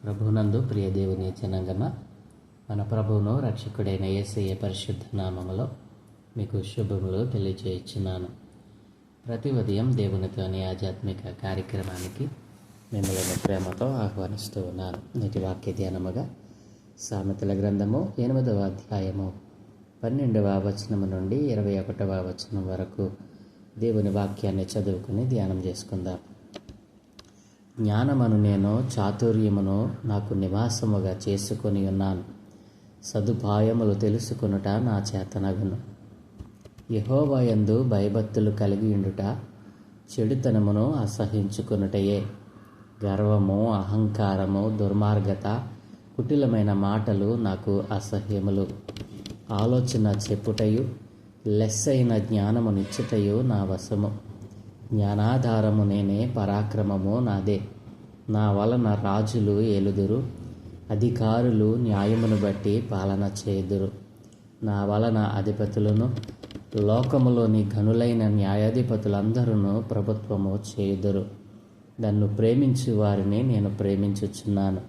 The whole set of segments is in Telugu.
ప్రభునందు ప్రియ దేవుని జనాంగమా, మన ప్రభువును రక్షకుడైన యేసయ్య పరిశుద్ధ నామములో మీకు శుభములు తెలియజేయుచున్నాను. ప్రతి ఉదయం దేవునితోని ఆధ్యాత్మిక కార్యక్రమానికి మిమ్మల్ని ప్రేమతో ఆహ్వానిస్తూ ఉన్నాను. నేటి వాక్య ధ్యానముగా సామెతల గ్రంథము 8వ అధ్యాయము 12వ వచనము నుండి 21వ వచనం వరకు దేవుని వాక్యాన్ని చదువుకుని ధ్యానం చేసుకుందాం. జ్ఞానమును నేను చాతుర్యమును నాకు నివాసముగా చేసుకొని ఉన్నాను. సదుపాయములు తెలుసుకొనుట నా చేతనగును. యెహోవా యందు భయభక్తులు కలిగి ఉండుట చెడుతనమును అసహించుకొనుటయే. గర్వము, అహంకారము, దుర్మార్గత, కుటిలమైన మాటలు నాకు అసహ్యములు. ఆలోచన చెప్పుటయు లెస్సైన జ్ఞానమునిచ్చుటయు నా వశము. జ్ఞానాధారము నేనే, పరాక్రమము నాదే. నా వలన రాజులు ఏలుదురు, అధికారులు న్యాయమును బట్టి పాలన చేయుదురు. నా వలన అధిపతులను, లోకములోని ఘనులైన న్యాయాధిపతులందరూ ప్రభుత్వము చేయుదురు. నన్ను ప్రేమించు వారిని నేను ప్రేమించుచున్నాను.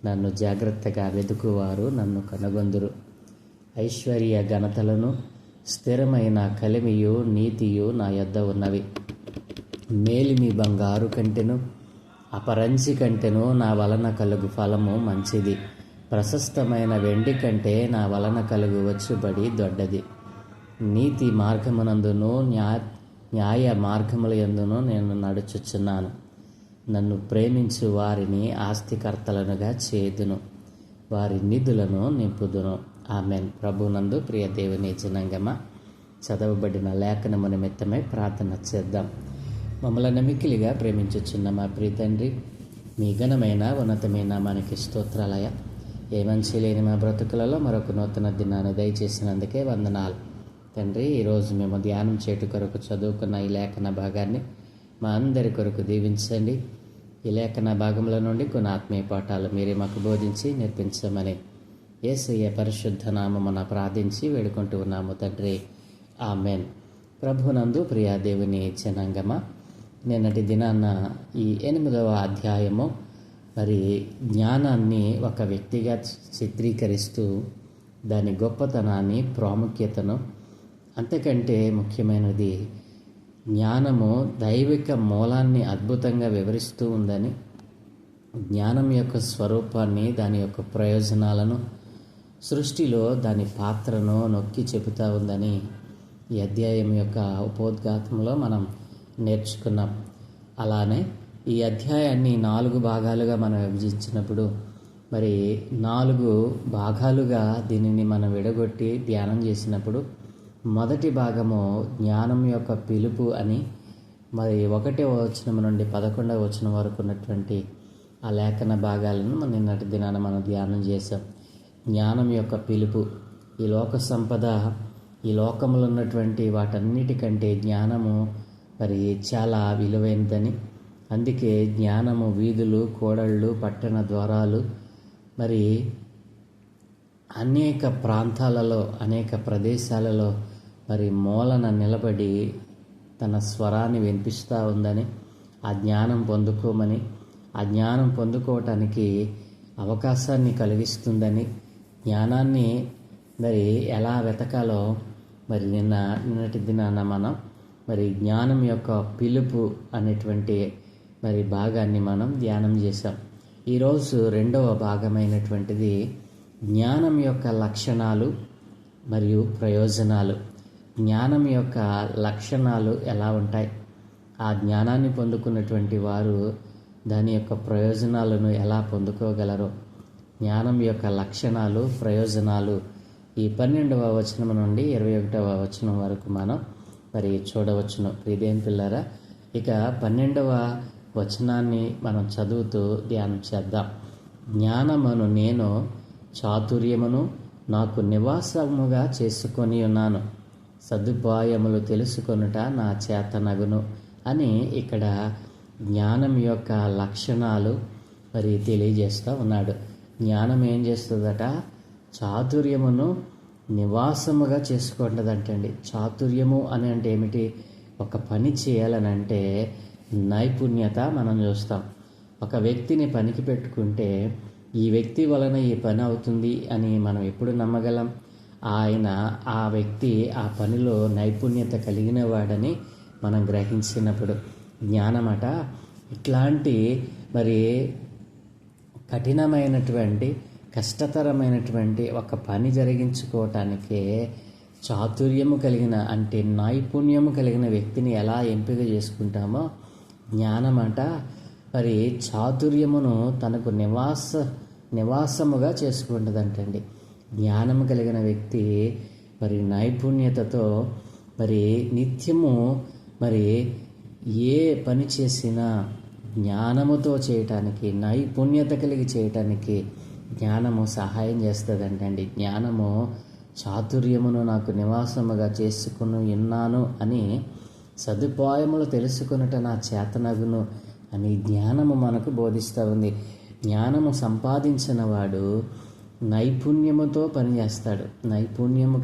నన్ను జాగ్రత్తగా వెదుకువారు నన్ను కనుగొందురు. ఐశ్వర్య ఘనతలను, స్థిరమైన కలిమియు నీతియు నా యొద్ద ఉన్నవి. మేలిమి బంగారు కంటెను, అపరంజి కంటెను నా వలన కలుగు ఫలము మంచిది. ప్రశస్తమైన వెండి కంటే నా వలన కలుగు వచ్చుబడి దొడ్డది. నీతి మార్గమునందును న్యాయ మార్గముల యందును నేను నడుచుచున్నాను. నన్ను ప్రేమించు వారిని ఆస్తికర్తలనుగా చేదును, వారి నిధులను నింపుదును. ఆమెన్. ప్రభునందు ప్రియ దేవుని జనాంగమా, చదవబడిన లేఖనము నిమిత్తమై ప్రార్థన చేద్దాం. మమ్మల్ని మిక్కిలిగా ప్రేమించుచున్న మా ప్రియ తండ్రి, మీ ఘనమైన ఉన్నతమైన మనకి స్తోత్రాలయ. ఏ మంచి లేని మా బ్రతుకులలో మరొక నూతన దినాన్ని దయచేసినందుకే వందనాలు తండ్రి. ఈరోజు మేము ధ్యానం చేటు కొరకు చదువుకున్న ఈ లేఖన భాగాన్ని మా అందరి కొరకు దీవించండి. ఈ లేఖన భాగంలో నుండి కొన్ని ఆత్మీయ పాఠాలు మీరే మాకు బోధించి నేర్పించమని యేసయ్య పరిశుద్ధ నామమున ప్రార్థించి వేడుకుంటూ ఉన్నాము తండ్రి. ఆమెన్. ప్రభునందు ప్రియ దేవుని జనాంగమా, నిన్నటి దినాన్న ఈ 8వ అధ్యాయము మరి జ్ఞానాన్ని ఒక వ్యక్తిగా చిత్రీకరిస్తూ దాని గొప్పతనాన్ని, ప్రాముఖ్యతను, అంతకంటే ముఖ్యమైనది జ్ఞానము దైవిక మూలాన్ని అద్భుతంగా వివరిస్తూ ఉందని, జ్ఞానం యొక్క స్వరూపాన్ని, దాని యొక్క ప్రయోజనాలను, సృష్టిలో దాని పాత్రను నొక్కి చెబుతూ ఉందని ఈ అధ్యాయం యొక్క ఉపోద్ఘాతంలో మనం నేర్చుకున్నాం. అలానే ఈ అధ్యాయాన్ని 4 భాగాలుగా మనం విభజించినప్పుడు మరి 4 భాగాలుగా దీనిని మనం విడగొట్టి ధ్యానం చేసినప్పుడు మొదటి భాగము జ్ఞానం యొక్క పిలుపు అని, మరి 1వ వచనం నుండి 11వ వచనం వరకు ఉన్నటువంటి ఆ లేఖన భాగాలను మనం నిన్నటి దినాన మనం ధ్యానం చేసాం. జ్ఞానం యొక్క పిలుపు, ఈ లోక సంపద, ఈ లోకంలో ఉన్నటువంటి వాటన్నిటికంటే జ్ఞానము మరి చాలా విలువైనదని, అందుకే జ్ఞానము వీధులు, కోడళ్ళు, పట్టణ ద్వారాలు, మరి అనేక ప్రాంతాలలో, అనేక ప్రదేశాలలో మరి మూలన నిలబడి తన స్వరాన్ని వినిపిస్తూ ఉందని, ఆ జ్ఞానం పొందుకోమని, ఆ జ్ఞానం పొందుకోవటానికి అవకాశాన్ని కలిగిస్తుందని, జ్ఞానాన్ని మరి ఎలా వెతకాలో మరి నిన్నటి దినాన మనం మరి జ్ఞానం యొక్క పిలుపు అనేటువంటి మరి భాగాన్ని మనం ధ్యానం చేసాం. ఈరోజు 2వ భాగమైనటువంటిది జ్ఞానం యొక్క లక్షణాలు మరియు ప్రయోజనాలు. జ్ఞానం యొక్క లక్షణాలు ఎలా ఉంటాయి, ఆ జ్ఞానాన్ని పొందుకున్నటువంటి వారు దాని యొక్క ప్రయోజనాలను ఎలా పొందుకోగలరో, జ్ఞానం యొక్క లక్షణాలు, ప్రయోజనాలు ఈ 12వ వచనం నుండి 21వ వచనం వరకు మనం మరి చూడవచ్చును. ప్రియదేని పిల్లరా, ఇక 12వ వచనాన్ని మనం చదువుతూ ధ్యానం చేద్దాం. జ్ఞానమును నేను చాతుర్యమును నాకు నివాసముగా చేసుకొని ఉన్నాను. సదుపాయములు తెలుసుకొనుట నా చేతనగును అని ఇక్కడ జ్ఞానం యొక్క లక్షణాలు మరి తెలియజేస్తూ ఉన్నాడు. జ్ఞానం ఏం చేస్తుందట? చాతుర్యమును నివాసముగా చేసుకుంటుందంటండి. చాతుర్యము అని అంటే ఏమిటి? ఒక పని చేయాలని అంటే నైపుణ్యత మనం చూస్తాం. ఒక వ్యక్తిని పనికి పెట్టుకుంటే ఈ వ్యక్తి వలన ఈ పని అవుతుంది అని మనం ఎప్పుడు నమ్మగలం? ఆ వ్యక్తి ఆ పనిలో నైపుణ్యత కలిగిన వాడని మనం గ్రహించినప్పుడు. జ్ఞానమట ఇట్లాంటి కఠినమైనటువంటి కష్టతరమైనటువంటి ఒక పని జరిగించుకోవటానికే చాతుర్యము కలిగిన అంటే నైపుణ్యము కలిగిన వ్యక్తిని ఎలా ఎంపిక చేసుకుంటామో జ్ఞానమట చాతుర్యమును తనకు నివాసముగా చేసుకుంటుందంటండి. జ్ఞానము కలిగిన వ్యక్తి నైపుణ్యతతో నిత్యము ఏ పని చేసినా జ్ఞానముతో చేయటానికి, నైపుణ్యత కలిగి చేయటానికి జ్ఞానము సహాయం చేస్తుందంటండి. జ్ఞానము చాతుర్యమును నాకు నివాసముగా చేసుకుని ఉన్నాను అని, సదుపాయములు తెలుసుకొనుట నా చేతనగును అని జ్ఞానము మనకు బోధిస్తూ ఉంది. జ్ఞానము సంపాదించిన వాడు నైపుణ్యముతో పనిచేస్తాడు. నైపుణ్యము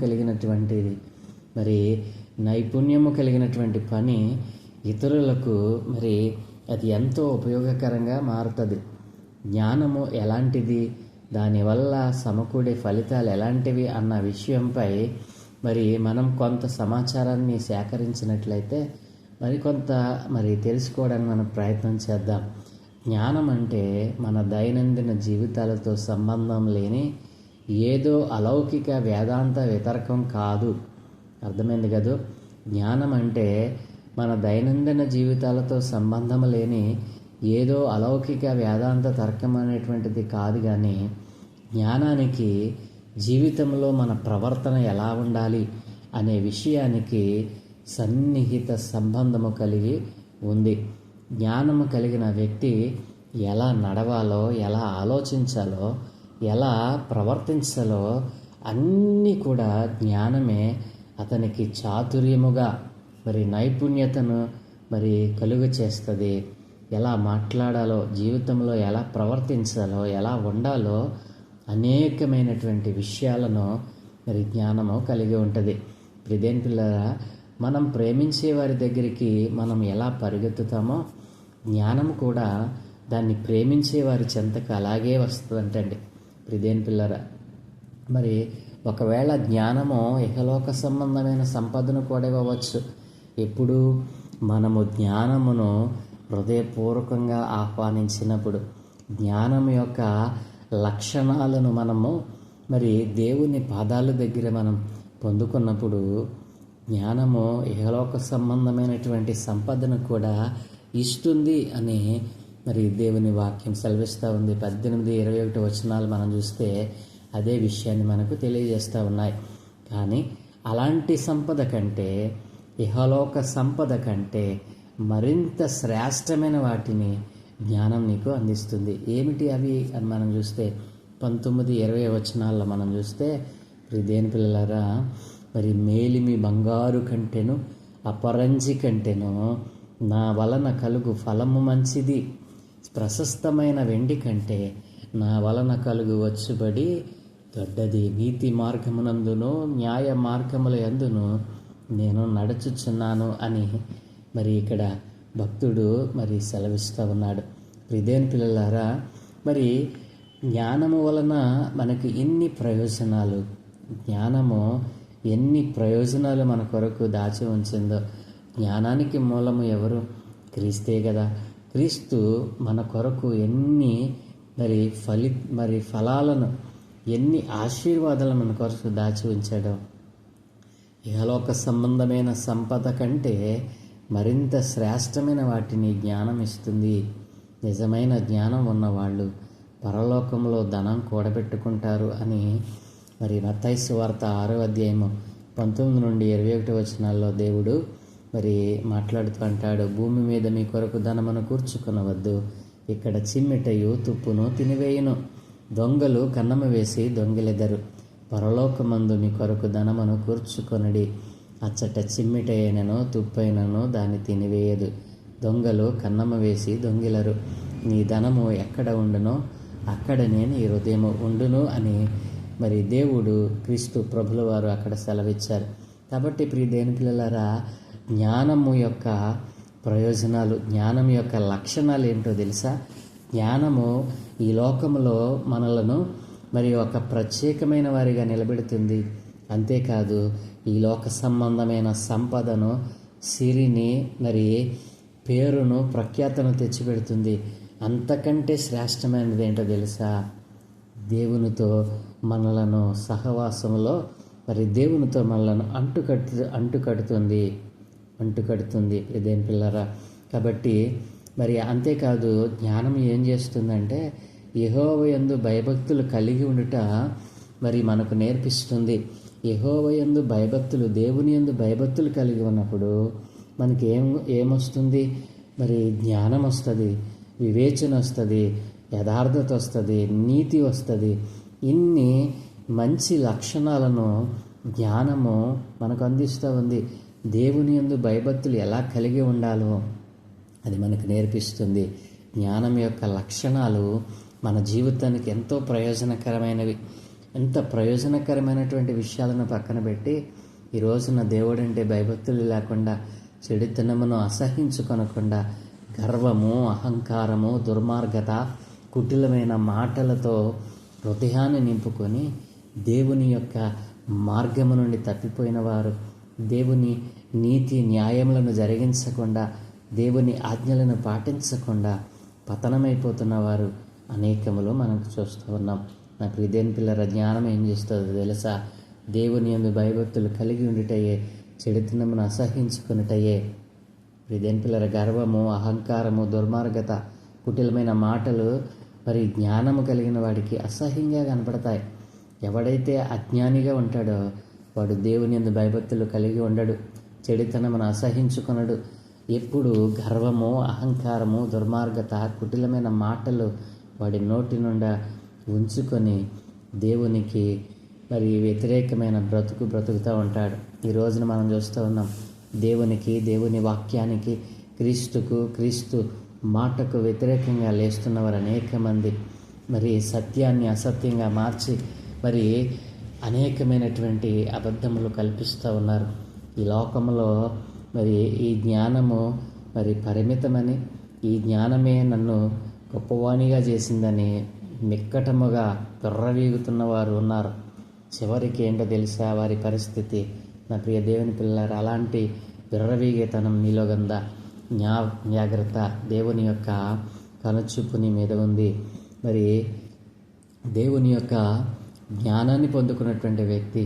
కలిగినటువంటి పని ఇతరులకు అది ఎంతో ఉపయోగకరంగా మారుతుంది. జ్ఞానము ఎలాంటిది, దానివల్ల సమకూడే ఫలితాలు ఎలాంటివి అన్న విషయంపై మనం కొంత సమాచారాన్ని సేకరించినట్లయితే కొంత తెలుసుకోవడానికి మనం ప్రయత్నం చేద్దాం. జ్ఞానం అంటే మన దైనందిన జీవితాలతో సంబంధం లేని ఏదో అలౌకిక వేదాంత వితర్కం కాదు. అర్థమైంది కదా? జ్ఞానం అంటే మన దైనందిన జీవితాలతో సంబంధం లేని ఏదో అలౌకిక వేదాంత తర్కం అనేటువంటిది కాదు. కానీ జ్ఞానానికి జీవితంలో మన ప్రవర్తన ఎలా ఉండాలి అనే విషయానికి సన్నిహిత సంబంధము కలిగి ఉంది. జ్ఞానము కలిగిన వ్యక్తి ఎలా నడవాలో, ఎలా ఆలోచించాలో, ఎలా ప్రవర్తించాలో అన్నీ కూడా జ్ఞానమే అతనికి చాతుర్యముగా నైపుణ్యతను కలుగు చేస్తుంది. ఎలా మాట్లాడాలో, జీవితంలో ఎలా ప్రవర్తించాలో, ఎలా ఉండాలో అనేకమైనటువంటి విషయాలను జ్ఞానము కలిగి ఉంటుంది. ప్రియమైన పిల్లరా, మనం ప్రేమించే వారి దగ్గరికి మనం ఎలా పరిగెత్తుతామో జ్ఞానం కూడా దాన్ని ప్రేమించే వారి చెంతకు అలాగే వస్తుందంటండి. ప్రియమైన పిల్లరా, ఒకవేళ జ్ఞానము ఇహలోక సంబంధమైన సంపదను కూడా ఇవ్వవచ్చు. ఎప్పుడు మనము జ్ఞానమును హృదయపూర్వకంగా ఆహ్వానించినప్పుడు, జ్ఞానం యొక్క లక్షణాలను మనము దేవుని పాదాల దగ్గర మనం పొందుకున్నప్పుడు జ్ఞానము ఇహలోక సంబంధమైనటువంటి సంపదను కూడా ఇస్తుంది అని దేవుని వాక్యం సెలవిస్తూ ఉంది. 18-21 వచనాలు మనం చూస్తే అదే విషయాన్ని మనకు తెలియజేస్తూ ఉన్నాయి. కానీ అలాంటి సంపద కంటే, ఇహలోక సంపద కంటే మరింత శ్రేష్టమైన వాటిని జ్ఞానం నీకు అందిస్తుంది. ఏమిటి అవి అని మనం చూస్తే 19-20 వచనాల్లో మనం చూస్తే, ప్రియమైన పిల్లలారా, మేలిమి బంగారు కంటెను అపరంజి కంటెను నా వలన కలుగు ఫలము మంచిది. ప్రశస్తమైన వెండి కంటే నా వలన కలుగు వచ్చుబడి దొడ్డది. నీతి మార్గమునందును న్యాయ మార్గముల యందును నేను నడుచుచున్నాను అని ఇక్కడ భక్తుడు సెలవిస్తూ ఉన్నాడు. ప్రియమైన పిల్లలారా, జ్ఞానము వలన మనకు ఎన్ని ప్రయోజనాలు, జ్ఞానము ఎన్ని ప్రయోజనాలు మన కొరకు దాచి ఉంచిందో. జ్ఞానానికి మూలము ఎవరు? క్రీస్తే కదా. క్రీస్తు మన కొరకు ఎన్ని ఫలాలను, ఎన్ని ఆశీర్వాదాలు మన కొరకు దాచి ఉంచాడో. ఇహలోక సంబంధమైన సంపద కంటే మరింత శ్రేష్టమైన వాటిని జ్ఞానం ఇస్తుంది. నిజమైన జ్ఞానం ఉన్నవాళ్ళు పరలోకంలో ధనం కూడబెట్టుకుంటారు అని మత్తయి సువార్త 6వ అధ్యాయము 19-21 వచనాల్లో దేవుడు మాట్లాడుతూ అంటాడు, భూమి మీద మీ కొరకు ధనమును కూర్చుకొనవద్దు, ఇక్కడ చిమ్మెటయు తుప్పును తినివేయును, దొంగలు కన్నము వేసి దొంగిలెదరు. పరలోకమందు మీ కొరకు ధనమును కూర్చుకొనడి, అచ్చట చిమ్మెటైనను తుప్పైనను దాన్ని తినివేయదు, దొంగలు కన్నము వేసి దొంగిలరు. నీ ధనము ఎక్కడ ఉండునో అక్కడనే నీ హృదయము ఉండును అని దేవుడు, క్రీస్తు ప్రభుల వారు అక్కడ సెలవిచ్చారు. కాబట్టి ప్రియమైన పిల్లలారా, జ్ఞానము యొక్క ప్రయోజనాలు, జ్ఞానం యొక్క లక్షణాలు ఏంటో తెలుసా? జ్ఞానము ఈ లోకములో మనలను మరి ఒక ప్రత్యేకమైన వారిగా నిలబెడుతుంది. అంతేకాదు ఈ లోక సంబంధమైన సంపదను, సిరిని, మరి పేరును, ప్రఖ్యాతను తెచ్చిపెడుతుంది. అంతకంటే శ్రేష్టమైనది ఏంటో తెలుసా? దేవునితో మనలను సహవాసంలో మరి దేవునితో మనలను అంటుకడుతుంది ఇదేం పిల్లరా. కాబట్టి మరి అంతేకాదు జ్ఞానం ఏం చేస్తుందంటే యెహోవా యందు భయభక్తులు కలిగి ఉండుట మరి మనకు నేర్పిస్తుంది. యెహోవా యందు భయభక్తులు, దేవుని యందు భయభక్తులు కలిగి ఉన్నప్పుడు మనకి ఏమొస్తుంది? మరి జ్ఞానం వస్తుంది, వివేచన వస్తుంది, యథార్థత వస్తుంది, నీతి వస్తుంది. ఇన్ని మంచి లక్షణాలను జ్ఞానము మనకు అందిస్తూ ఉంది. దేవుని యందు భయభక్తులు ఎలా కలిగి ఉండాలో అది మనకు నేర్పిస్తుంది. జ్ఞానం యొక్క లక్షణాలు మన జీవితానికి ఎంతో ప్రయోజనకరమైనవి. ఎంత ప్రయోజనకరమైనటువంటి విషయాలను పక్కన పెట్టి ఈ రోజున దేవుడంటే భయభక్తులు లేకుండా, చెడుతనమును అసహించుకొనకుండా, గర్వము, అహంకారము, దుర్మార్గత, కుటిలమైన మాటలతో హృదయాన్ని నింపుకొని దేవుని యొక్క మార్గము నుండి తప్పిపోయిన వారు, దేవుని నీతి న్యాయములను జరిగించకుండా, దేవుని ఆజ్ఞలను పాటించకుండా పతనమైపోతున్న వారు అనేకములు మనకు చూస్తూ ఉన్నాం. నా ప్రియదేని పిల్లల జ్ఞానం ఏం చేస్తుందో తెలుసా? దేవుని యందు భయభక్తులు కలిగి ఉండుటయే, చెడుతనమును అసహించుకున్నటయే. ప్రియదేని పిల్లల గర్వము, అహంకారము, దుర్మార్గత, కుటిలమైన మాటలు మరి జ్ఞానము కలిగిన వాడికి అసహ్యంగా కనపడతాయి. ఎవడైతే అజ్ఞానిగా ఉంటాడో వాడు దేవుని యందు భయభక్తులు కలిగి ఉండడు, చెడుతనమును అసహించుకొనడు. ఎప్పుడు గర్వము, అహంకారము, దుర్మార్గత, కుటిలమైన మాటలు వాడి నోటి నుండా ఉంచుకొని దేవునికి మరి వ్యతిరేకమైన బ్రతుకుతూ ఉంటాడు. ఈ రోజున మనం చూస్తూ ఉన్నాం, దేవునికి, దేవుని వాక్యానికి, క్రీస్తు మాటకు వ్యతిరేకంగా లేస్తున్నవారు అనేక మంది. మరి సత్యాన్ని అసత్యంగా మార్చి మరి అనేకమైనటువంటి అబద్ధములు కల్పిస్తూ ఉన్నారు. ఈ లోకంలో మరి ఈ జ్ఞానము మరి పరిమితమని, ఈ జ్ఞానమే నన్ను గొప్పవాణిగా చేసిందని మిక్కటముగా విర్రవీగుతున్న వారు ఉన్నారు. చివరికి ఏంటో తెలుసా వారి పరిస్థితి? నా ప్రియ దేవుని పిల్లలారా, అలాంటి విర్రవీగేతనం నీలో గందా జాగ్రత్త. దేవుని యొక్క కనుచూపు నీ మీద ఉంది. మరి దేవుని యొక్క జ్ఞానాన్ని పొందుకున్నటువంటి వ్యక్తి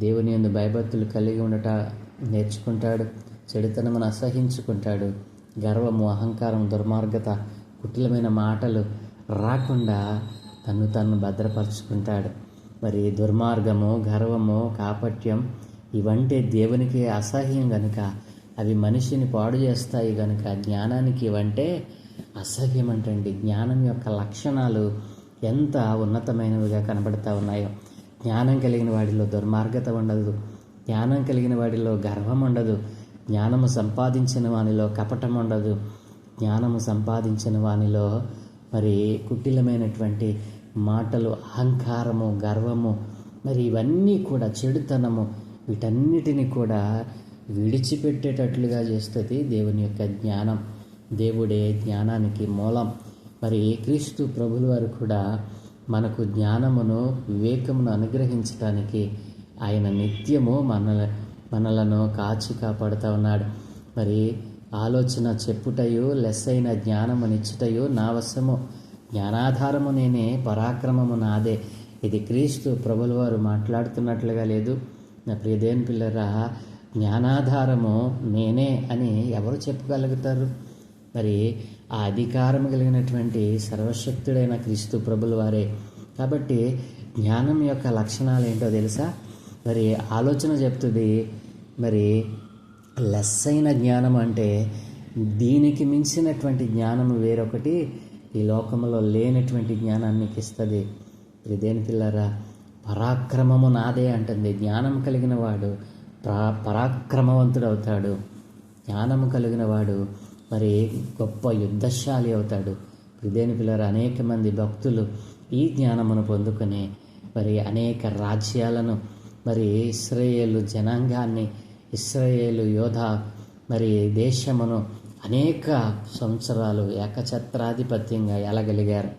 దేవుని యందు భయభక్తులు కలిగి ఉండట నేర్చుకుంటాడు, చెడుతనమును అసహించుకుంటాడు, గర్వము, అహంకారం, దుర్మార్గత, కుటిలమైన మాటలు రాకుండా తను భద్రపరుచుకుంటాడు. మరి దుర్మార్గము, గర్వము, కాపట్యం ఇవంటే దేవునికి అసహ్యం గనుక, అవి మనిషిని పాడు చేస్తాయి గనుక జ్ఞానానికి ఇవంటే అసహ్యం అంటండి. జ్ఞానం యొక్క లక్షణాలు ఎంత ఉన్నతమైనవిగా కనబడతా ఉన్నాయో. జ్ఞానం కలిగిన వాడిలో దుర్మార్గత ఉండదు, జ్ఞానం కలిగిన వాడిలో గర్వం ఉండదు, జ్ఞానము సంపాదించిన వానిలో కపటం ఉండదు, జ్ఞానము సంపాదించిన వానిలో మరి కుటిలమైనటువంటి మాటలు, అహంకారము, గర్వము, మరి ఇవన్నీ కూడా చెడుతనము, వీటన్నిటిని కూడా విడిచిపెట్టేటట్లుగా చేస్తుంది దేవుని యొక్క జ్ఞానం. దేవుడే జ్ఞానానికి మూలం. మరి క్రీస్తు ప్రభుల వారు కూడా మనకు జ్ఞానమును, వివేకమును అనుగ్రహించడానికి ఆయన నిత్యము మనలను కాపాడుతూ ఉన్నాడు. మరి ఆలోచన చెప్పుటయు, లెస్సైన జ్ఞానమునిచ్చుటయు నా వశము, జ్ఞానాధారము నేనే, పరాక్రమము నాదే. ఇది క్రీస్తు ప్రభుల వారు మాట్లాడుతున్నట్లుగా లేదు. నా ప్రియదేని పిల్లరా, జ్ఞానాధారము నేనే అని ఎవరు చెప్పగలుగుతారు? మరి ఆ అధికారం కలిగినటువంటి సర్వశక్తుడైన క్రీస్తు ప్రభుల వారే. కాబట్టి జ్ఞానం యొక్క లక్షణాలు ఏంటో తెలుసా? మరి ఆలోచన చెప్తుంది. మరి లెస్సైన జ్ఞానం అంటే దీనికి మించినటువంటి జ్ఞానము వేరొకటి ఈ లోకంలో లేనటువంటి జ్ఞానాన్ని ఇస్తుంది. ఇదేని పిల్లరా, పరాక్రమము నాదే అంటుంది. జ్ఞానం కలిగిన వాడు పరాక్రమవంతుడు అవుతాడు. జ్ఞానము కలిగిన వాడు మరి గొప్ప యుద్ధశాలి అవుతాడు. ఇదేని పిల్లరా, అనేక మంది భక్తులు ఈ జ్ఞానమును పొందుకొని మరి అనేక రాజ్యాలను, మరి ఇశ్రాయేలు జనాంగాన్ని, ఇశ్రాయేలు యోధ మరి దేశమును అనేక సంవత్సరాలు ఏకఛత్రాధిపత్యంగా ఎలగలిగారు.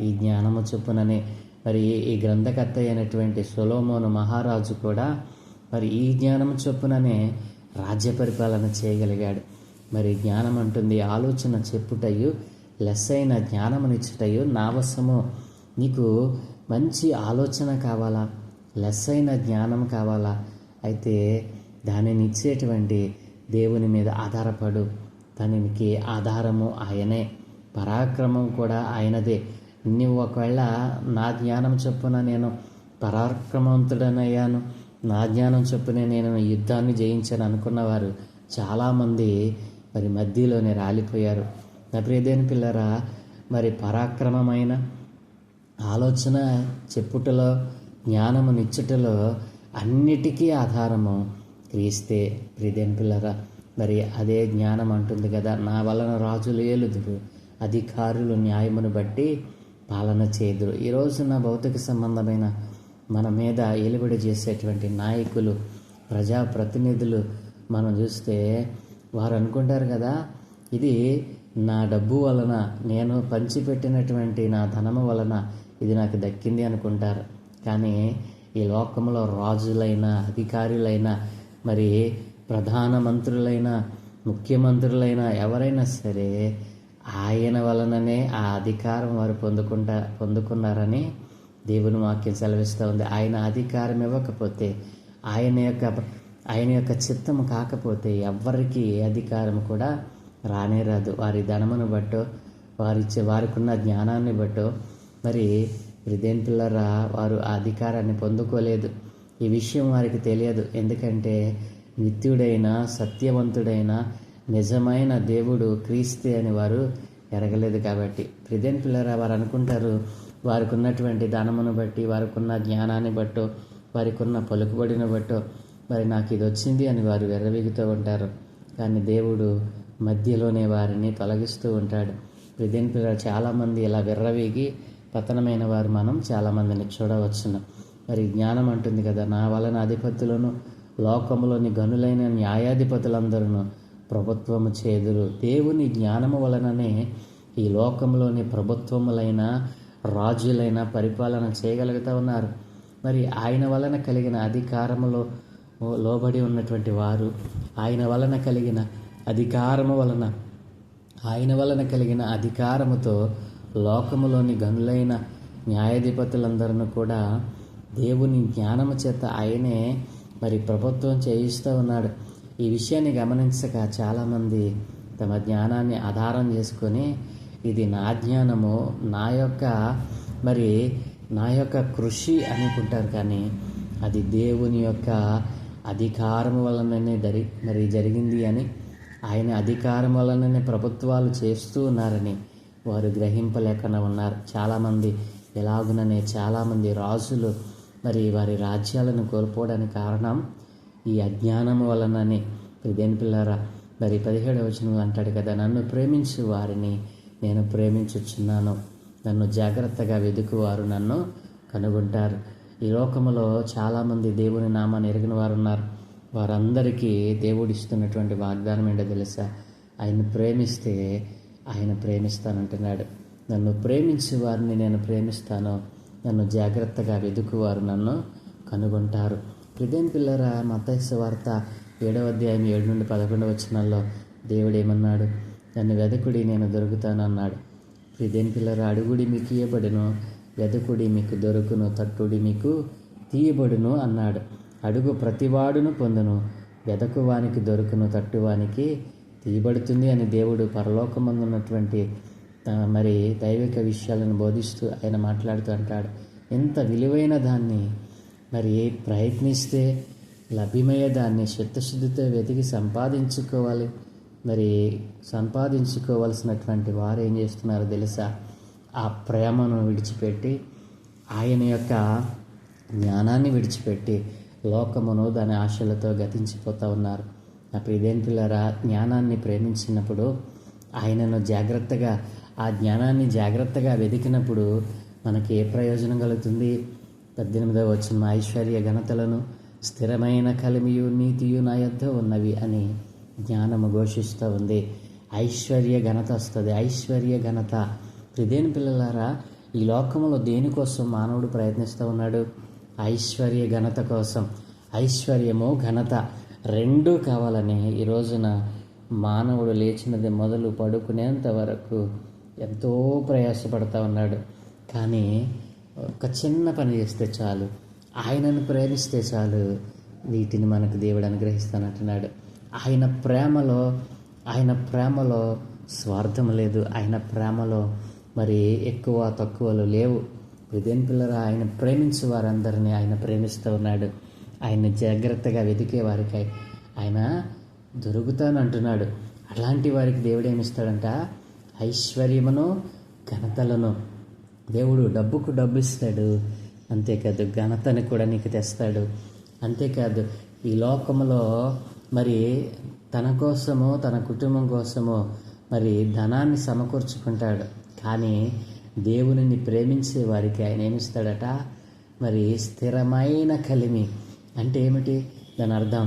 ఈ జ్ఞానము చొప్పుననే మరి ఈ గ్రంథకర్త అయినటువంటి సొలొమోను మహారాజు కూడా మరి ఈ జ్ఞానము చొప్పుననే రాజ్య పరిపాలన చేయగలిగాడు. మరి జ్ఞానం అంటుంది, ఆలోచన చెప్పుటయు లెస్సైన జ్ఞానమునిచ్చుటయు నా వశము. నీకు మంచి ఆలోచన కావాలా, లెస్సైన జ్ఞానం కావాలా, అయితే దానిని ఇచ్చేటువంటి దేవుని మీద ఆధారపడు. దానికి ఆధారము ఆయనే, పరాక్రమం కూడా ఆయనదే. నువ్వు ఒకవేళ నా జ్ఞానం చొప్పున నేను పరాక్రమవంతుడనయ్యాను, నా జ్ఞానం చొప్పునే నేను యుద్ధాన్ని జయించాను అనుకున్నవారు చాలామంది మరి మధ్యలోనే రాలిపోయారు. నా ప్రియదేని పిల్లరా, మరి పరాక్రమమైన ఆలోచన చెప్పుటలో, జ్ఞానము నిచ్చుటలో అన్నిటికీ ఆధారము క్రీస్తే. ప్రియదేని పిల్లరా, మరి అదే జ్ఞానం అంటుంది కదా, నా వలన రాజులు ఏలుదురు, అధికారులు న్యాయమును బట్టి పాలన చేదురు. ఈ రోజున భౌతిక సంబంధమైన మన మీద ఏలుబడి చేసేటువంటి నాయకులు, ప్రజాప్రతినిధులు మనం చూస్తే వారు అనుకుంటారు కదా, ఇది నా డబ్బు వలన, నేను పంచిపెట్టినటువంటి నా ధనము వలన ఇది నాకు దక్కింది అనుకుంటారు. కానీ ఈ లోకంలో రాజులైన, అధికారులైన, మరి ప్రధానమంత్రులైన, ముఖ్యమంత్రులైన ఎవరైనా సరే ఆయన వలననే ఆ అధికారం వారు పొందుకున్నారని దేవుని వాక్యం సెలవిస్తూ ఉంది. ఆయన అధికారం ఇవ్వకపోతే, ఆయన యొక్క చిత్తం కాకపోతే ఎవ్వరికి ఏ అధికారం కూడా రానే రాదు. వారి ధనమును బట్టో, వారికి ఉన్న జ్ఞానాన్ని బట్టో మరి హృదయం పిల్లరా వారు ఆ అధికారాన్ని పొందుకోలేదు. ఈ విషయం వారికి తెలియదు. ఎందుకంటే నిత్యుడైన, సత్యవంతుడైన, నిజమైన దేవుడు క్రీస్తే అని వారు ఎరగలేదు కాబట్టి. హృదయం పిల్లరా వారు అనుకుంటారు, వారికి ఉన్నటువంటి ధనమును బట్టి, వారికి ఉన్న జ్ఞానాన్ని బట్టో, వారికి ఉన్న పలుకుబడిని బట్టో మరి నాకు ఇది వచ్చింది అని వారు విర్రవీగుతూ ఉంటారు. కానీ దేవుడు మధ్యలోనే వారిని తొలగిస్తూ ఉంటాడు. హృదయం పిల్లలు చాలామంది ఇలా విర్రవీగి పతనమైన వారు మనం చాలామందిని చూడవచ్చును. మరి జ్ఞానం అంటుంది కదా, నా వలన అధిపతులను, లోకములోని గనులైన న్యాయాధిపతులందరూ ప్రభుత్వము చేదురు. దేవుని జ్ఞానము వలననే ఈ లోకంలోని ప్రభుత్వములైన, రాజులైన పరిపాలన చేయగలుగుతూ ఉన్నారు. మరి ఆయన వలన కలిగిన అధికారములో లోబడి ఉన్నటువంటి వారు, ఆయన వలన కలిగిన అధికారము వలన, ఆయన వలన కలిగిన అధికారముతో లోకములోని గనులైన న్యాయాధిపతులందరూ కూడా దేవుని జ్ఞానము చేత ఆయనే మరి ప్రభుత్వం చేయిస్తూ ఉన్నాడు. ఈ విషయాన్ని గమనించక చాలామంది తమ జ్ఞానాన్ని ఆధారం చేసుకొని ఇది నా జ్ఞానము, నా యొక్క కృషి అనుకుంటారు. కానీ అది దేవుని యొక్క అధికారం వలననే మరి జరిగింది అని, ఆయన అధికారం వలననే ప్రభుత్వాలు చేస్తూ ఉన్నారని వారు గ్రహింపలేకుండా ఉన్నారు. చాలామంది ఎలాగుననే చాలామంది రాజులు మరి వారి రాజ్యాలను కోల్పోవడానికి కారణం ఈ అజ్ఞానము వలననే. దేని పిల్లారా, మరి 17వ వచనం అంటాడు కదా, నన్ను ప్రేమించు వారిని నేను ప్రేమించుచున్నాను, నన్ను జాగ్రత్తగా వెదుకువారు నన్ను కనుగొంటారు. ఈ లోకంలో చాలామంది దేవుని నామాన్ని ఎరిగిన వారు ఉన్నారు. వారందరికీ దేవుడు ఇస్తున్నటువంటి వాగ్దానం ఏంటో తెలుసా? ఆయన ప్రేమిస్తే ఆయన ప్రేమిస్తానంటున్నాడు. నన్ను ప్రేమించే వారిని నేను ప్రేమిస్తాను, నన్ను జాగ్రత్తగా వెదుకువారు నన్ను కనుగొంటారు. హృదయం పిల్లరా, మత్తయి సువార్త 7వ అధ్యాయం 7 నుండి 11 వచనాల్లో దేవుడు ఏమన్నాడు? నన్ను వెదకుడి నేను దొరుకుతాను అన్నాడు. హృదయం పిల్లరా, అడుగుడి మీకు ఇయ్యబడును, వెదకుడి మీకు దొరుకును, తట్టుడి మీకు తీయబడును అన్నాడు. అడుగు ప్రతివాడును పొందును, వెదకువానికి దొరుకును, తట్టువానికి తీయబడుతుంది అని దేవుడు పరలోకమందున్నటువంటి మరి దైవిక విషయాలను బోధిస్తూ ఆయన మాట్లాడుతూ అంటాడు. ఎంత విలువైన దాన్ని మరి ప్రయత్నిస్తే లభ్యమయ్యే దాన్ని చిత్తశుద్ధితో వెతికి సంపాదించుకోవాలి. మరి సంపాదించుకోవాల్సినటువంటి వారు ఏం చేస్తున్నారో తెలుసా? ఆ ప్రేమను విడిచిపెట్టి, ఆయన యొక్క జ్ఞానాన్ని విడిచిపెట్టి లోకమును దాని ఆశలతో గతించిపోతూ ఉన్నారు. నా ప్రియదేని పిల్లరా, జ్ఞానాన్ని ప్రేమించినప్పుడు, ఆయనను జాగ్రత్తగా, ఆ జ్ఞానాన్ని జాగ్రత్తగా వెతికినప్పుడు మనకి ఏ ప్రయోజనం కలుగుతుంది? 18వ వచనం, ఐశ్వర్య ఘనతలను స్థిరమైన కలిమియు నీతియు నా యొద్ద ఉన్నవి అని జ్ఞానము ఘోషిస్తూ ఉంది. ఐశ్వర్య ఘనత వస్తుంది. ఐశ్వర్య ఘనత. దేని పిల్లలారా, ఈ లోకంలో దేనికోసం మానవుడు ప్రయత్నిస్తూ ఉన్నాడు? ఐశ్వర్య ఘనత కోసం. ఐశ్వర్యము ఘనత రెండూ కావాలని ఈ రోజున మానవుడు లేచినది మొదలు పడుకునేంత వరకు ఎంతో ప్రయాసపడతా ఉన్నాడు. కానీ ఒక చిన్న పని చేస్తే చాలు, ఆయనను ప్రేమిస్తే చాలు, వీటిని మనకు దేవుడు అనుగ్రహిస్తానంటున్నాడు. ఆయన ప్రేమలో స్వార్థం లేదు. ఆయన ప్రేమలో మరి ఎక్కువ తక్కువలు లేవు. ఇదేం పిల్లరా, ఆయన ప్రేమించే వారందరినీ ఆయన ప్రేమిస్తూ ఉన్నాడు. ఆయన జాగ్రత్తగా వెతికే వారికి ఆయన దొరుకుతానంటున్నాడు. అలాంటి వారికి దేవుడు ఏమిస్తాడంట? ఐశ్వర్యమును ఘనతలను. దేవుడు డబ్బుకు డబ్బు ఇస్తాడు, అంతేకాదు ఘనతని కూడా నీకు తెస్తాడు. అంతేకాదు ఈ లోకంలో మరి తన కోసము, తన కుటుంబం కోసము మరి ధనాన్ని సమకూర్చుకుంటాడు. కానీ దేవునిని ప్రేమించే వారికి ఆయన ఏమిస్తాడట? మరి స్థిరమైన కలిమి. అంటే ఏమిటి? దాని అర్థం,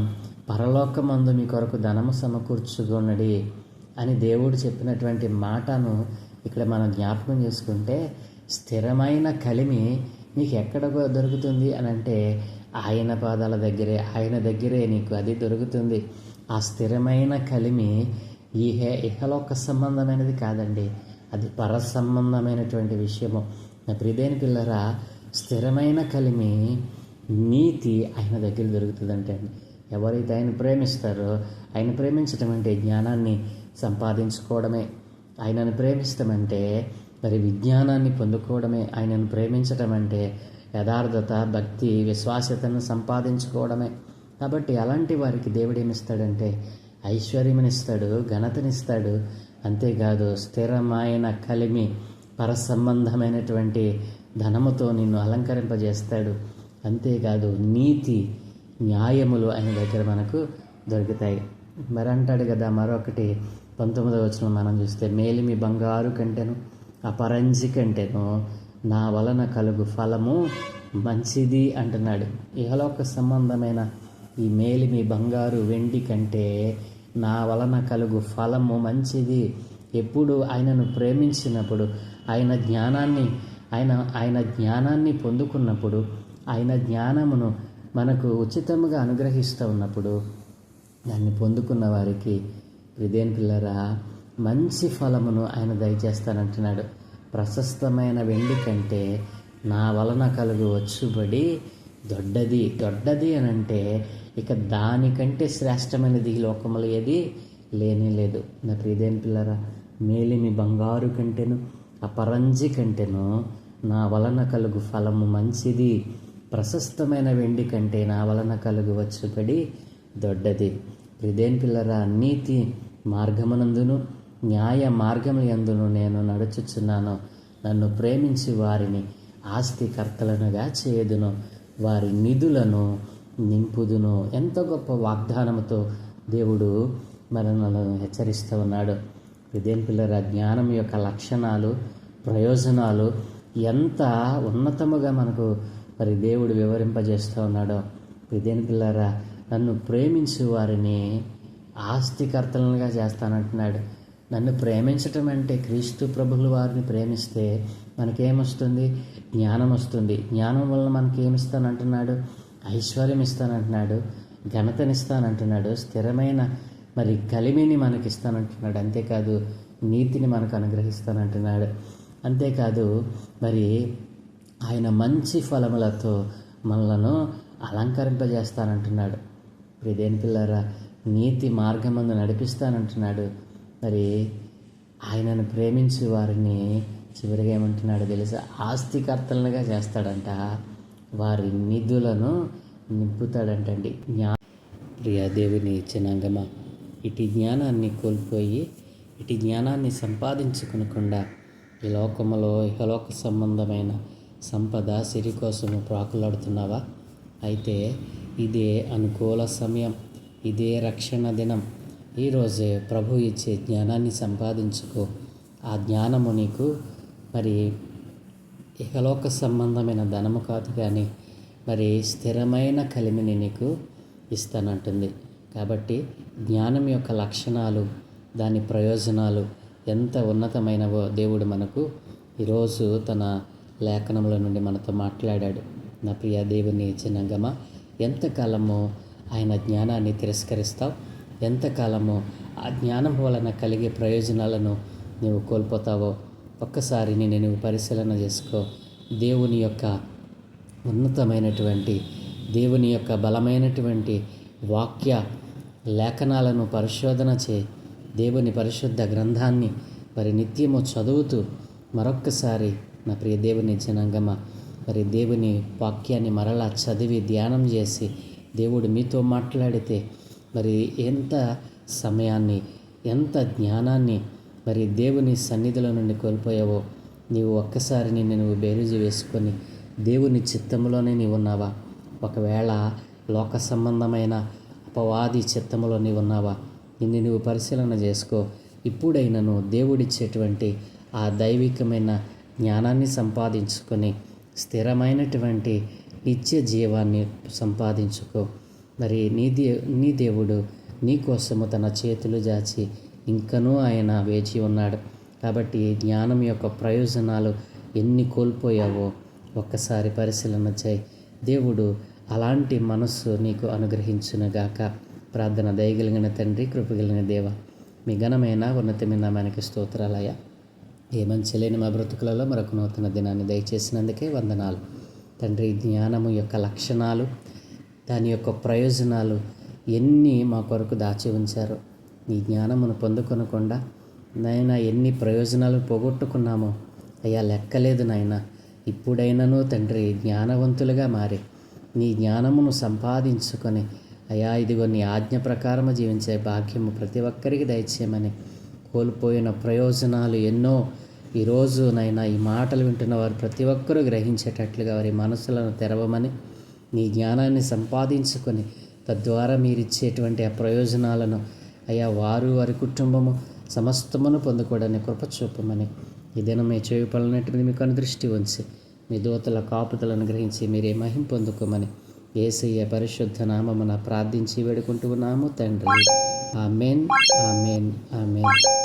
పరలోకమందు మీ కొరకు ధనము సమకూర్చుకొనడి అని దేవుడు చెప్పినటువంటి మాటను ఇక్కడ మనం జ్ఞాపకం చేసుకుంటే, స్థిరమైన కలిమి నీకు ఎక్కడ దొరుకుతుంది అని అంటే ఆయన పాదాల దగ్గరే, ఆయన దగ్గరే నీకు అది దొరుకుతుంది. ఆ స్థిరమైన కలిమి ఇహలోక సంబంధమైనది కాదండి, అది పర సంబంధమైనటువంటి విషయము. నా ప్రియమైన పిల్లరా, స్థిరమైన కలిమి నీతి ఆయన దగ్గర దొరుకుతుందంటే, ఎవరైతే ఆయన ప్రేమిస్తారో, ఆయన ప్రేమించటం అంటే జ్ఞానాన్ని సంపాదించుకోవడమే. ఆయనను ప్రేమిస్తామంటే మరి విజ్ఞానాన్ని పొందుకోవడమే. ఆయనను ప్రేమించటం అంటే యథార్థత, భక్తి, విశ్వాస్యతను సంపాదించుకోవడమే. కాబట్టి అలాంటి వారికి దేవుడు ఏమిస్తాడంటే ఐశ్వర్యమునిస్తాడు, ఘనతనిస్తాడు. అంతేకాదు స్థిరమైన కలిమి, పరసంబంధమైనటువంటి ధనముతో నిన్ను అలంకరింపజేస్తాడు. అంతేకాదు నీతి, న్యాయములు ఆయన దగ్గర మనకు దొరుకుతాయి. మరి అంటాడు కదా మరొకటి 19వ వచనం మనం చూస్తే, మేలిమి బంగారు కంటెను అపరంజి కంటెను నా వలన కలుగు ఫలము మంచిది అంటున్నాడు. ఇహలోక సంబంధమైన ఈ మేలిమి బంగారు వెండి కంటే నా వలన కలుగు ఫలము మంచిది. ఎప్పుడు ఆయనను ప్రేమించినప్పుడు, ఆయన జ్ఞానాన్ని పొందుకున్నప్పుడు, ఆయన జ్ఞానమును మనకు ఉచితముగా అనుగ్రహిస్తూ ఉన్నప్పుడు, దాన్ని పొందుకున్న వారికి ఇదేం పిల్లరా, మంచి ఫలమును ఆయన దయచేస్తానంటున్నాడు. ప్రశస్తమైన వెండి కంటే నా వలన కలుగు వచ్చుబడి దొడ్డది అని అంటే ఇక దానికంటే శ్రేష్టమైనది ఈ లోకములు ఏది లేనే లేదు. నా ప్రియదేని పిల్లరా, మేలిమి బంగారు కంటెను అపరంజి కంటెను నా వలన కలుగు ఫలము మంచిది. ప్రశస్తమైన వెండి కంటే నా వలన కలుగు వచ్చుబడి దొడ్డది. ప్రియదేని పిల్లరా, నీతి మార్గమునందును న్యాయ మార్గములందును నేను నడుచుచున్నాను. నన్ను ప్రేమించి వారిని ఆస్తికర్తలనుగా చేయుదును, వారి నిధులను నింపుదును. ఎంత గొప్ప వాగ్దానముతో దేవుడు మనల్ని హెచ్చరిస్తూ ఉన్నాడు. ఇదేం పిల్లరా, జ్ఞానం యొక్క లక్షణాలు, ప్రయోజనాలు ఎంత ఉన్నతముగా మనకు మరి దేవుడు వివరింపజేస్తూ ఉన్నాడో. ఇదేం పిల్లరా, నన్ను ప్రేమించు వారిని ఆస్తికర్తలుగా చేస్తానంటున్నాడు. నన్ను ప్రేమించటం అంటే క్రీస్తు ప్రభువుల వారిని ప్రేమిస్తే మనకేమొస్తుంది? జ్ఞానం వస్తుంది. జ్ఞానం వలన మనకి ఏమిస్తానంటున్నాడు? ఐశ్వర్యం ఇస్తానంటున్నాడు, ఘనతనిస్తానంటున్నాడు, స్థిరమైన మరి కలిమిని మనకి ఇస్తానంటున్నాడు. అంతేకాదు నీతిని మనకు అనుగ్రహిస్తానంటున్నాడు. అంతేకాదు మరి ఆయన మంచి ఫలములతో మనలను అలంకరింపజేస్తానంటున్నాడు. ఇదేం పిల్లరా, నీతి మార్గమందు నడిపిస్తానంటున్నాడు. మరి ఆయనను ప్రేమించి వారిని చివరిగా ఏమంటున్నాడు తెలుసా? ఆస్తికర్తలుగా చేస్తాడంట, వారి నిధులను నింపుతాడంటండి. ప్రియ దేవుని జనాంగమా, ఇటు జ్ఞానాన్ని కోల్పోయి ఇటు జ్ఞానాన్ని సంపాదించుకునకుండా ఈ లోకములో ఇహలోక సంబంధమైన సంపద, సిరి కోసము ప్రాకులాడుతున్నావా? అయితే ఇదే అనుకూల సమయం, ఇదే రక్షణ దినం. ఈరోజే ప్రభు ఇచ్చే జ్ఞానాన్ని సంపాదించుకో. ఆ జ్ఞానము నీకు మరి ఇహలోక సంబంధమైన ధనము కాదు, కానీ మరి స్థిరమైన కలిమిని నీకు ఇస్తానంటుంది. కాబట్టి జ్ఞానం యొక్క లక్షణాలు, దాని ప్రయోజనాలు ఎంత ఉన్నతమైనవో దేవుడు మనకు ఈరోజు తన లేఖనంలో నుండి మనతో మాట్లాడాడు. నా ప్రియ దేవుని జనాంగమా, ఎంతకాలము ఆయన జ్ఞానాన్ని తిరస్కరిస్తావు? ఎంతకాలము ఆ జ్ఞానం వలన కలిగే ప్రయోజనాలను నువ్వు కోల్పోతావో ఒక్కసారి నువ్వు పరిశీలన చేసుకో. దేవుని యొక్క ఉన్నతమైనటువంటి, దేవుని యొక్క బలమైనటువంటి వాక్య లేఖనాలను పరిశోధన దేవుని పరిశుద్ధ గ్రంథాన్ని నిత్యము చదువుతూ మరొక్కసారి నా ప్రియ దేవుని జనాంగమా, దేవుని వాక్యాన్ని మరలా చదివి ధ్యానం చేసి దేవుడు మీతో మాట్లాడితే ఎంత సమయాన్ని, ఎంత జ్ఞానాన్ని దేవుని సన్నిధిలో నుండి కోల్పోయావో నీవు ఒక్కసారి నువ్వు బేరీజు వేసుకొని దేవుని చిత్తంలోనే నీవు ఉన్నావా? ఒకవేళ లోక సంబంధమైన అపవాది చిత్తంలో నీవు ఉన్నావా? నువ్వు పరిశీలన చేసుకో. ఇప్పుడైనను దేవుడిచ్చేటువంటి ఆ దైవికమైన జ్ఞానాన్ని సంపాదించుకొని స్థిరమైనటువంటి నిత్య జీవాన్ని సంపాదించుకో. నీ దేవుడు నీ కోసము తన చేతులు జాచి ఇంకనూ ఆయన వేచి ఉన్నాడు. కాబట్టి జ్ఞానం యొక్క ప్రయోజనాలు ఎన్ని కోల్పోయావో ఒక్కసారి పరిశీలన చేయి. దేవుడు అలాంటి మనస్సు నీకు అనుగ్రహించునుగాక. ప్రార్థన. దయగలిగిన తండ్రి, కృపగలిగిన దేవ, మీ ఘనమైన ఉన్నతమైన మనకి స్తోత్రాలయ. ఏ మంచి లేని మా బ్రతుకులలో మరొక నూతన దినాన్ని దయచేసినందుకే వందనాలు తండ్రి. జ్ఞానము యొక్క లక్షణాలు, దాని యొక్క ప్రయోజనాలు ఎన్ని మా కొరకు దాచి ఉంచారో, ఈ జ్ఞానమును పొందుకొనకుండా నాయన ఎన్ని ప్రయోజనాలు పోగొట్టుకున్నామో అయ్యా లెక్కలేదు నాయన. ఇప్పుడైనను తండ్రి జ్ఞానవంతులుగా మారి నీ జ్ఞానమును సంపాదించుకొని అయ్యా ఇదిగో నీ ఆజ్ఞ ప్రకారము జీవించే భాగ్యము ప్రతి ఒక్కరికి దయచేయమని, కోల్పోయిన ప్రయోజనాలు ఎన్నో ఈరోజు నైనా ఈ మాటలు వింటున్న వారు ప్రతి ఒక్కరూ గ్రహించేటట్లుగా వారి మనసులను తెరవమని, నీ జ్ఞానాన్ని సంపాదించుకొని తద్వారా మీరిచ్చేటువంటి ఆ ప్రయోజనాలను అయ్యా వారి కుటుంబము సమస్తమును పొందుకోవడానికి కృప చూపమని, ఈ దినం మీ చేయి పనులన్నింటినీ మీకు అనుదృష్టి ఉంచి మీ దూతల కాపుతలను గ్రహించి మీరే మహిం పొందుకోమని యేసయ్య పరిశుద్ధ నామమున ప్రార్థించి వేడుకుంటూ ఉన్నాము తండ్రి. ఆమేన్, ఆమేన్, ఆమేన్.